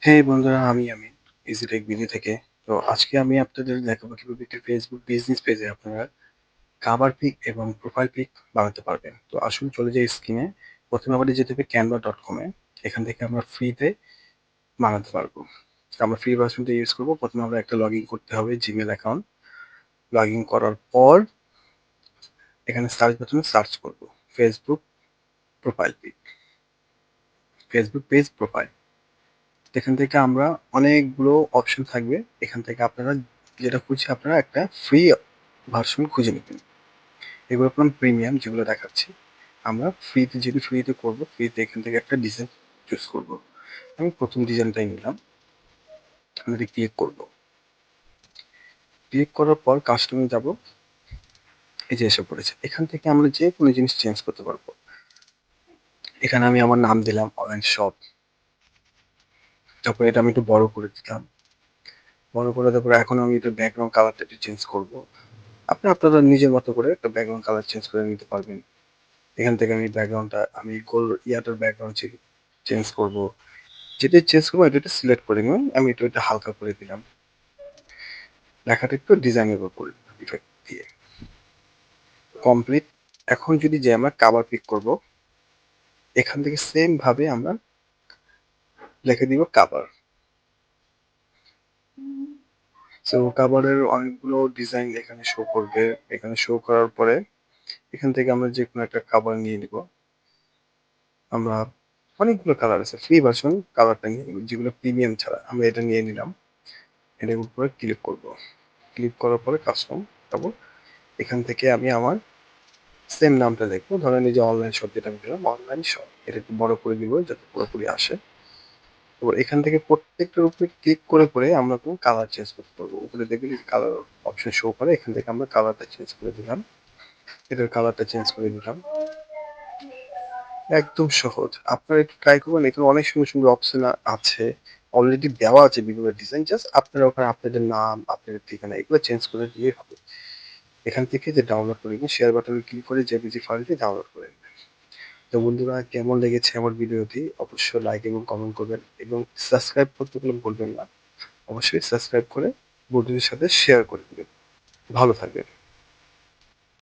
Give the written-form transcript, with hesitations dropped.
হ্যাঁ বন্ধুরা, আমি ইজি টেক ভিডিও থেকে। তো আজকে আমি আপনাদের দেখাবো কিভাবে একটি ফেসবুক বিজনেস পেজে আপনারা কাভার পিক এবং প্রোফাইল পিক বানাতে পারবেন। তো আসুন চলে যাই স্ক্রিনে। প্রথমে আমাদের যেতে হবে canva.com এ। এখান থেকে আমরা ফ্রিতে বানাতে পারবো। তো আমরা ফ্রি ভার্সনটা ইউজ করবো। প্রথমে আমরা একটা লগ ইন করতে হবে, জিমেল অ্যাকাউন্ট। লগ ইন করার পর এখানে সার্চ বাটনে সার্চ করব Facebook profile pic, Facebook page profile. এখান থেকে আমরা অনেকগুলো অপশন থাকবে। এখান থেকে আপনারা যেটা খুঁজছে আপনারা একটা ফ্রি ভার্সন খুঁজে নেবেন। এগুলো আপনার প্রিমিয়াম যেগুলো দেখাচ্ছি। আমরা ফ্রিতে, যেহেতু ফ্রিতে করবো, ফ্রিতে এখান থেকে একটা ডিজাইন চুজ করব। আমি প্রথম ডিজাইনটাই নিলাম। আমরা ক্লিক করব। ক্লিক করার পর কাস্টমে যাব। এই যে এসে পড়েছে। এখান থেকে আমরা যে কোনো জিনিস চেঞ্জ করতে পারবো। এখানে আমি আমার নাম দিলাম অনলাইন শপ। তারপর এটা আমি একটু বড় করে দিলাম। বড় করে দেওয়ার পর এখন আমি এটা ব্যাকগ্রাউন্ড কালারটা একটু চেঞ্জ করব। আপনারা নিজের মতো করে একটা ব্যাকগ্রাউন্ড কালার চেঞ্জ করে নিতে পারবেন। এখান থেকে আমি ব্যাকগ্রাউন্ডটা আমি গোল ইয়াটার ব্যাকগ্রাউন্ড চেঞ্জ করব। যেটা চেঞ্জ করবো এটা সিলেক্ট করে নিলাম। আমি এটা হালকা করে দিলাম। লেখাটা একটু ডিজাইনেবল করে দিলাম ইফেক্ট দিয়ে। কমপ্লিট। এখন যদি যে আমরা কাভার পিক করব, এখান থেকে সেম ভাবে আমরা লিখে দিব কাভার। সো কাভারের অনেকগুলো ডিজাইন এখানে শো করবে। এখানে শো করার পরে এখান থেকে আমরা যে কোনো একটা কাভার নিয়ে নিব। আমরা অনেকগুলো কালার আছে, ফ্রি ভার্সন কালারটা নিয়ে নিব, যেগুলো প্রিমিয়াম ছাড়া আমরা এটা নিয়ে নিলাম। এটার উপরে ক্লিক করব। ক্লিক করার পরে কাস্টম। তারপর এখান থেকে আমি আমার সেম নামটা দেখবো। ধরেন এই যে অনলাইন শপ, যেটা আমি দিলাম অনলাইন শপ, এটা একটু বড় করে দিব যাতে পুরোপুরি আসে। তারপর এখান থেকে প্রত্যেকটার উপরে ক্লিক করে করে আমরা কোনো কালার চেঞ্জ করতে পারবো। উপরে দেখবেন কালার অপশন শো করে, এখান থেকে আমরা কালারটা চেঞ্জ করে দিলাম। এটার কালারটা চেঞ্জ করে দিলাম। একদম সহজ। আপনারা একটু ট্রাই করবেন। এখানে অনেক সুন্দর সুন্দর অপশন আছে, অলরেডি দেওয়া আছে বিভিন্ন ডিজাইন। জাস্ট আপনারা ওখানে আপনাদের নাম, আপনাদের ঠিকানা এগুলো চেঞ্জ করে দিলেই হবে। এখান থেকে যে ডাউনলোড করে নিন, শেয়ার বাটনে ক্লিক করে জেপিজি ফাইলটি ডাউনলোড করে নিন। তো বন্ধুরা, কেমন লেগেছে আমার ভিডিওটি অবশ্যই লাইক এবং কমেন্ট করবেন এবং সাবস্ক্রাইব করতে কোনো ভুলবেন না। অবশ্যই সাবস্ক্রাইব করে বন্ধুদের সাথে শেয়ার করে দিবেন। ভালো থাকবেন।